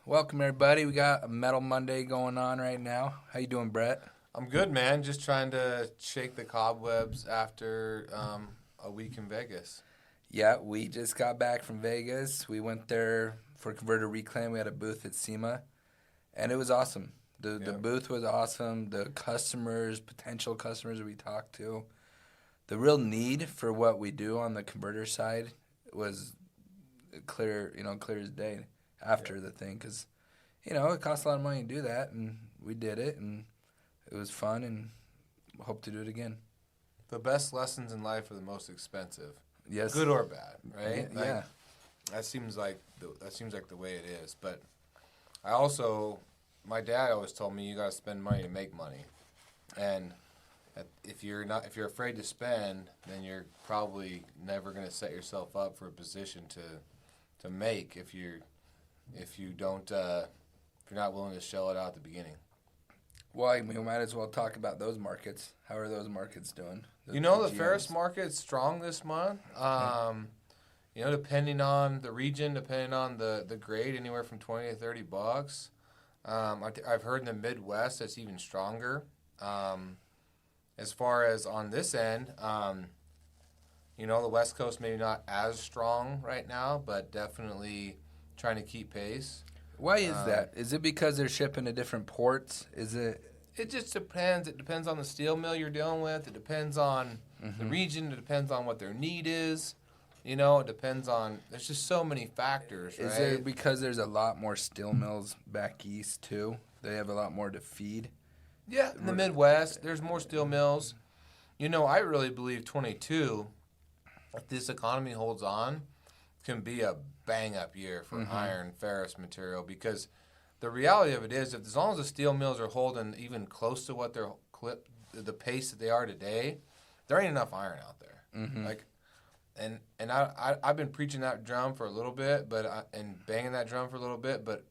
Welcome everybody. We got a Metal Monday going on right now. How you doing, Brett? I'm good, man. Just trying to shake the cobwebs after a week in Vegas. Yeah, we just got back from Vegas. We went there for Converter Reclaim. We had a booth at SEMA, and it was awesome. The booth was awesome. The customers, potential customers we talked to, the real need for what we do on the converter side was clear as day after the thing, because it costs a lot of money to do that, and we did it, and it was fun, and hope to do it again. The best lessons in life are the most expensive. Yes, good or bad, right? Yeah. That seems like the way it is. But my dad always told me you got to spend money to make money, and if you're afraid to spend, then you're probably never going to set yourself up for a position to make if you're not willing to shell it out at the beginning. Well, we might as well talk about those markets. How are those markets doing? The ferrous market's strong this month. Depending on the region, depending on the grade, anywhere from $20 to $30. I've heard in the Midwest it's even stronger. As far as on this end, the West Coast maybe not as strong right now, but definitely trying to keep pace. Why is that? Is it because they're shipping to different ports? Is it? It just depends. It depends on the steel mill you're dealing with. It depends on the region. It depends on what their need is. It depends on. There's just so many factors. Right? Is it because there's a lot more steel mills back east too? They have a lot more to feed. Yeah, in the Midwest, there's more steel mills. I really believe 22, if this economy holds on, can be a bang-up year for iron ferrous material, because the reality of it is, as long as the steel mills are holding even close to what the pace that they are today, there ain't enough iron out there. And I've been preaching that drum for a little bit, and banging that drum for a little bit, but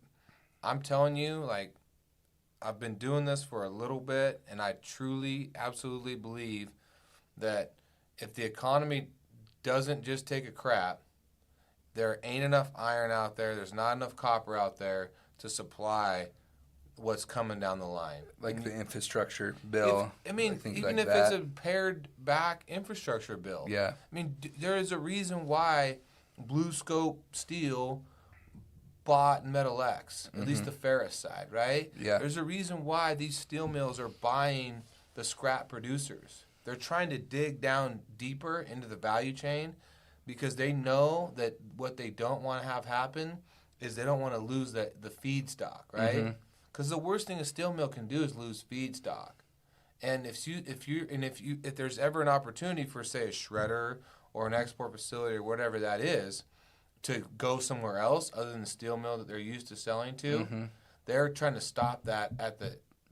I'm telling you, I've been doing this for a little bit, and I truly, absolutely believe that if the economy doesn't just take a crap, there ain't enough iron out there, there's not enough copper out there to supply what's coming down the line. Like the infrastructure bill. Even if it's a pared back infrastructure bill. Yeah. There is a reason why Blue Scope Steel bought Metal X, at least the ferrous side, right? Yeah. There's a reason why these steel mills are buying the scrap producers. They're trying to dig down deeper into the value chain, because they know that what they don't want to have happen is they don't want to lose the feedstock, right? Because the worst thing a steel mill can do is lose feedstock. And if there's ever an opportunity for, say, a shredder or an export facility or whatever that is, to go somewhere else other than the steel mill that they're used to selling to, they're trying to stop that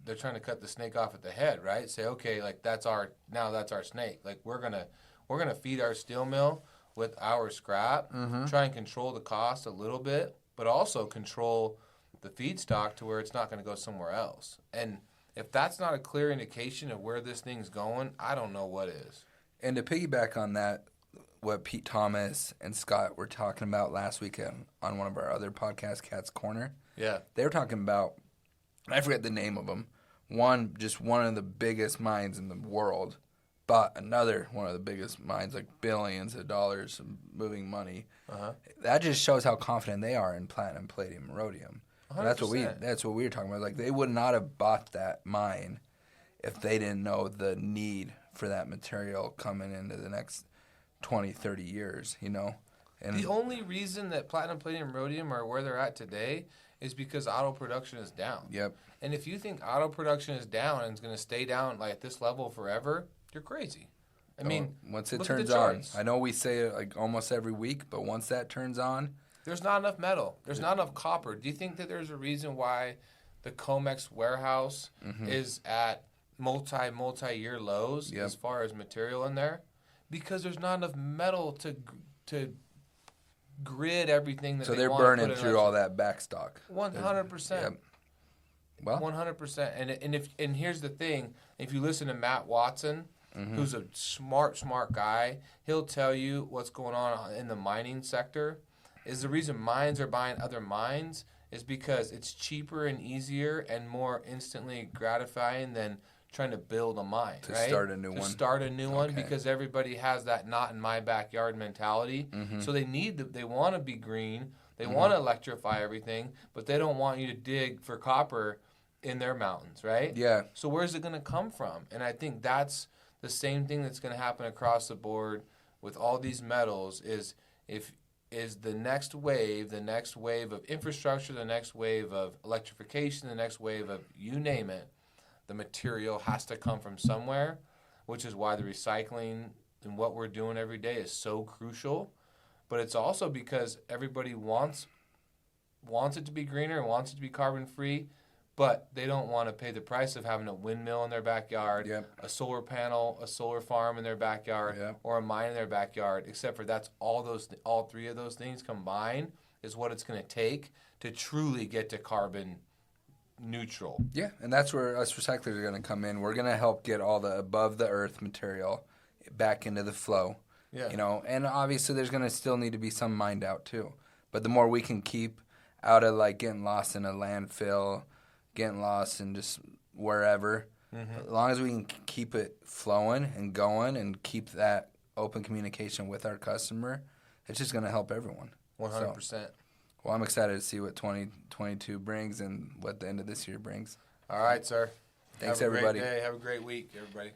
they're trying to cut the snake off at the head, right? Say, okay, that's our snake. We're gonna feed our steel mill with our scrap, try and control the cost a little bit, but also control the feedstock to where it's not going to go somewhere else. And if that's not a clear indication of where this thing's going, I don't know what is. And to piggyback on that, what Pete Thomas and Scott were talking about last weekend on one of our other podcasts, Cat's Corner. Yeah. They were talking about, I forget the name of them, one of the biggest mines in the world, bought another one of the biggest mines, like billions of dollars of moving money. That just shows how confident they are in platinum, palladium, and rhodium. That's what we were talking about. They would not have bought that mine if they didn't know the need for that material coming into the next 20, 30 years, And the only reason that platinum, palladium, and rhodium are where they're at today is because auto production is down. Yep. And if you think auto production is down and is going to stay down at this level forever, you're crazy. Once it turns on, I know we say it almost every week, but once that turns on, there's not enough metal. There's not enough copper. Do you think that there's a reason why the COMEX warehouse is at multi-year lows as far as material in there? Because there's not enough metal to grid everything that. So they're burning through all that backstock. 100%. Yep. Well, 100%. And here's the thing: if you listen to Matt Watson, who's a smart guy, he'll tell you what's going on in the mining sector. Is the reason mines are buying other mines is because it's cheaper and easier and more instantly gratifying than trying to build a mine, To right? start a new one. To start a new one Okay. because everybody has that not in my backyard mentality. So they want to be green, they want to electrify everything, but they don't want you to dig for copper in their mountains, right? Yeah. So where's it going to come from? And I think that's the same thing that's going to happen across the board with all these metals is the next wave of infrastructure, the next wave of electrification, the next wave of you name it, the material has to come from somewhere, which is why the recycling and what we're doing every day is so crucial. But it's also because everybody wants it to be greener, wants it to be carbon free, but they don't want to pay the price of having a windmill in their backyard, a solar panel, a solar farm in their backyard, or a mine in their backyard, except for that's all three of those things combined is what it's going to take to truly get to carbon neutral. Yeah, and that's where us recyclers are going to come in. We're going to help get all the above the earth material back into the flow. Yeah. You know, and obviously there's going to still need to be some mined out too. But the more we can keep out of like getting lost in a landfill, getting lost in just wherever, as long as we can keep it flowing and going and keep that open communication with our customer, it's just going to help everyone. 100%. So, well, I'm excited to see what 2022 brings and what the end of this year brings. All right, sir. Thanks, Have a everybody. great day. Have a great week, everybody.